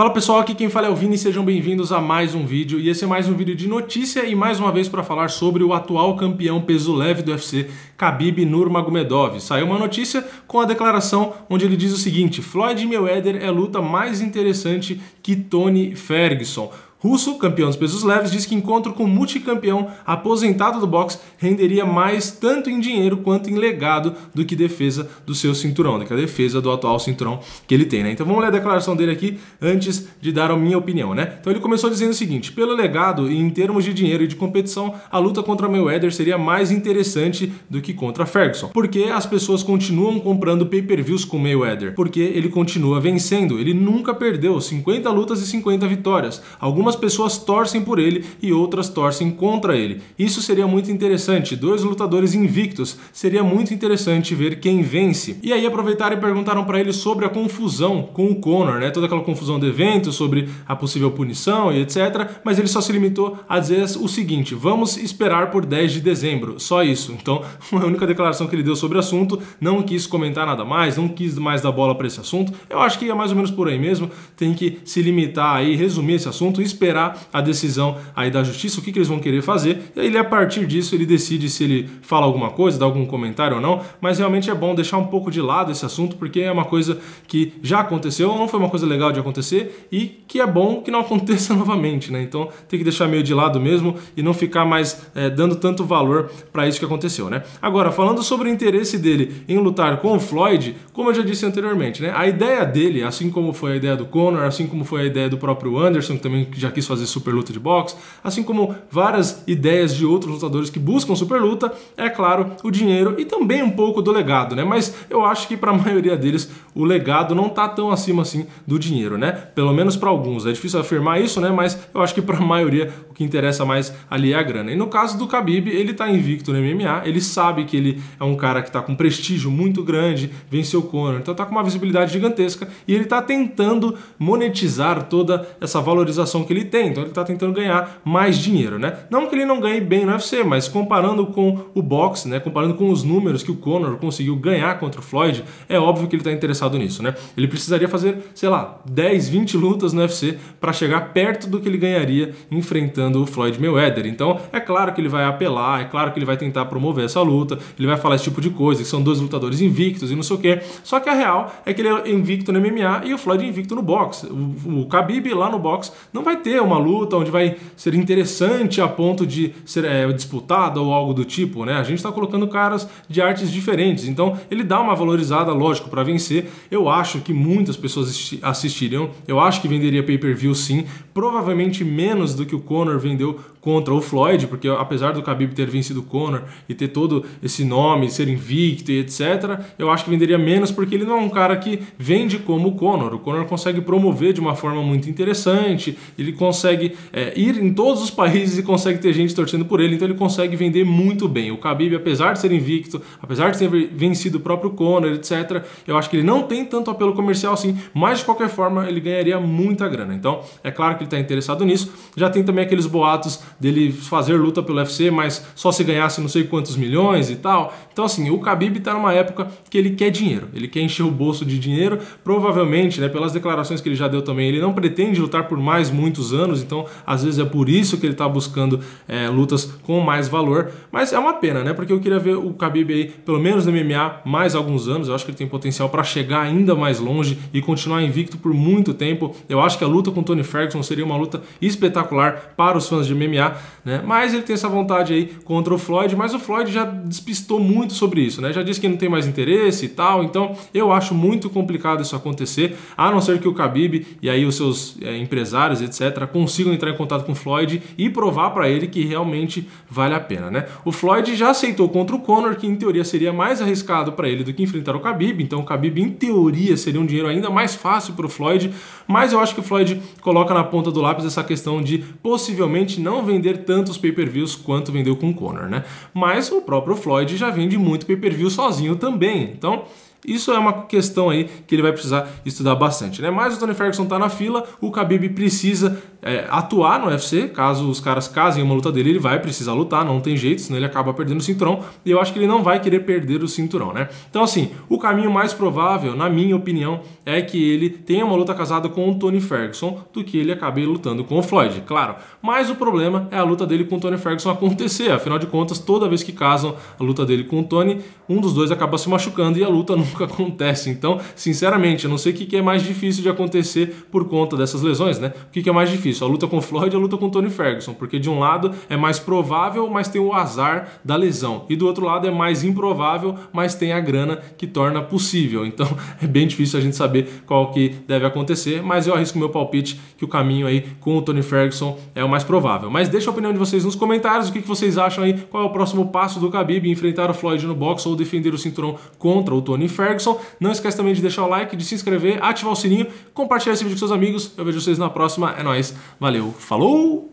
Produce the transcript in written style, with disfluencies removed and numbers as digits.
Fala pessoal, aqui quem fala é o Vini, sejam bem-vindos a mais um vídeo. E esse é mais um vídeo de notícia e mais uma vez para falar sobre o atual campeão peso leve do UFC, Khabib Nurmagomedov. Saiu uma notícia com a declaração onde ele diz o seguinte: Floyd Mayweather é a luta mais interessante que Tony Ferguson. Russo, campeão dos pesos leves, diz que encontro com o multicampeão aposentado do boxe renderia mais tanto em dinheiro quanto em legado do que defesa do seu cinturão, do que a defesa do atual cinturão que ele tem, né? Então vamos ler a declaração dele aqui antes de dar a minha opinião, né? Então ele começou dizendo o seguinte: pelo legado e em termos de dinheiro e de competição, a luta contra Mayweather seria mais interessante do que contra Ferguson. Porque as pessoas continuam comprando pay-per-views com Mayweather? Porque ele continua vencendo, ele nunca perdeu, 50 lutas e 50 vitórias. Algumas pessoas torcem por ele e outras torcem contra ele. Isso seria muito interessante, dois lutadores invictos, seria muito interessante ver quem vence. E aí aproveitaram e perguntaram para ele sobre a confusão com o Conor, né? Toda aquela confusão do evento, sobre a possível punição e etc. Mas ele só se limitou a dizer o seguinte: vamos esperar por 10 de dezembro, só isso. Então, a única declaração que ele deu sobre o assunto, não quis comentar nada mais, não quis mais dar bola para esse assunto. Eu acho que é mais ou menos por aí mesmo, tem que se limitar aí, resumir esse assunto, esperar a decisão aí da justiça, o que eles vão querer fazer, e aí ele, a partir disso, ele decide se ele fala alguma coisa, dá algum comentário ou não. Mas realmente é bom deixar um pouco de lado esse assunto, porque é uma coisa que já aconteceu, não foi uma coisa legal de acontecer e que é bom que não aconteça novamente, né? Então tem que deixar meio de lado mesmo e não ficar mais dando tanto valor para isso que aconteceu, né? Agora, falando sobre o interesse dele em lutar com o Floyd, como eu já disse anteriormente, né? A ideia dele, assim como foi a ideia do Conor, assim como foi a ideia do próprio Anderson, que também já quis fazer super luta de boxe, assim como várias ideias de outros lutadores que buscam super luta, é claro, o dinheiro e também um pouco do legado, né? Mas eu acho que para a maioria deles o legado não tá tão acima assim do dinheiro, né? Pelo menos para alguns. É difícil afirmar isso, né? Mas eu acho que para a maioria o que interessa mais ali é a grana. E no caso do Khabib, ele tá invicto no MMA, ele sabe que ele é um cara que tá com prestígio muito grande, venceu o Conor, então tá com uma visibilidade gigantesca e ele tá tentando monetizar toda essa valorização que ele tem. Então ele está tentando ganhar mais dinheiro, né? Não que ele não ganhe bem no UFC, mas comparando com o boxe, né? Comparando com os números que o Conor conseguiu ganhar contra o Floyd, é óbvio que ele está interessado nisso, né? Ele precisaria fazer, sei lá, 10, 20 lutas no UFC para chegar perto do que ele ganharia enfrentando o Floyd Mayweather. Então é claro que ele vai apelar, é claro que ele vai tentar promover essa luta, ele vai falar esse tipo de coisa, que são dois lutadores invictos e não sei o quê. Só que a real é que ele é invicto no MMA e o Floyd é invicto no boxe. O Khabib lá no boxe não vai ter uma luta onde vai ser interessante a ponto de ser disputada ou algo do tipo, né? A gente está colocando caras de artes diferentes, então ele dá uma valorizada, lógico, para vencer. Eu acho que muitas pessoas assistiriam, eu acho que venderia pay-per-view sim, provavelmente menos do que o Conor vendeu contra o Floyd, porque apesar do Khabib ter vencido o Conor e ter todo esse nome, ser invicto e etc, eu acho que venderia menos porque ele não é um cara que vende como o Conor. O Conor consegue promover de uma forma muito interessante, ele consegue ir em todos os países e consegue ter gente torcendo por ele, então ele consegue vender muito bem. O Khabib, apesar de ser invicto, apesar de ter vencido o próprio Conor, etc, eu acho que ele não tem tanto apelo comercial assim, mas de qualquer forma ele ganharia muita grana. Então é claro que ele está interessado nisso. Já tem também aqueles boatos dele fazer luta pelo UFC, mas só se ganhasse não sei quantos milhões e tal. Então assim, o Khabib está numa época que ele quer dinheiro, ele quer encher o bolso de dinheiro, provavelmente, né, pelas declarações que ele já deu também, ele não pretende lutar por mais muitos anos, então às vezes é por isso que ele está buscando lutas com mais valor, mas é uma pena, né, porque eu queria ver o Khabib aí, pelo menos no MMA, mais alguns anos. Eu acho que ele tem potencial para chegar ainda mais longe e continuar invicto por muito tempo. Eu acho que a luta com Tony Ferguson seria uma luta espetacular para os fãs de MMA, né, mas ele tem essa vontade aí contra o Floyd, mas o Floyd já despistou muito sobre isso, né, já disse que não tem mais interesse e tal, então eu acho muito complicado isso acontecer, a não ser que o Khabib e aí os seus empresários, etc, consigam entrar em contato com o Floyd e provar para ele que realmente vale a pena, né? O Floyd já aceitou contra o Conor, que em teoria seria mais arriscado para ele do que enfrentar o Khabib, então o Khabib em teoria seria um dinheiro ainda mais fácil para o Floyd, mas eu acho que o Floyd coloca na ponta do lápis essa questão de possivelmente não vender tantos pay-per-views quanto vendeu com o Conor, né? Mas o próprio Floyd já vende muito pay-per-view sozinho também, então Isso é uma questão aí que ele vai precisar estudar bastante, né? Mas o Tony Ferguson tá na fila, o Khabib precisa atuar no UFC, caso os caras casem uma luta dele, ele vai precisar lutar, não tem jeito, senão ele acaba perdendo o cinturão, e eu acho que ele não vai querer perder o cinturão, né? Então assim, o caminho mais provável, na minha opinião, é que ele tenha uma luta casada com o Tony Ferguson do que ele acabe lutando com o Floyd, claro. Mas o problema é a luta dele com o Tony Ferguson acontecer, afinal de contas, toda vez que casam a luta dele com o Tony, um dos dois acaba se machucando e a luta nunca acontece. Então, sinceramente, eu não sei o que é mais difícil de acontecer por conta dessas lesões, né? O que é mais difícil? A luta com o Floyd ou a luta com o Tony Ferguson? Porque de um lado é mais provável, mas tem o azar da lesão. E do outro lado é mais improvável, mas tem a grana que torna possível. Então, é bem difícil a gente saber qual que deve acontecer, mas eu arrisco meu palpite que o caminho aí com o Tony Ferguson é o mais provável. Mas deixa a opinião de vocês nos comentários, o que vocês acham aí, qual é o próximo passo do Khabib, enfrentar o Floyd no boxe ou defender o cinturão contra o Tony Ferguson. Não esquece também de deixar o like, de se inscrever, ativar o sininho, compartilhar esse vídeo com seus amigos. Eu vejo vocês na próxima. É nóis. Valeu. Falou!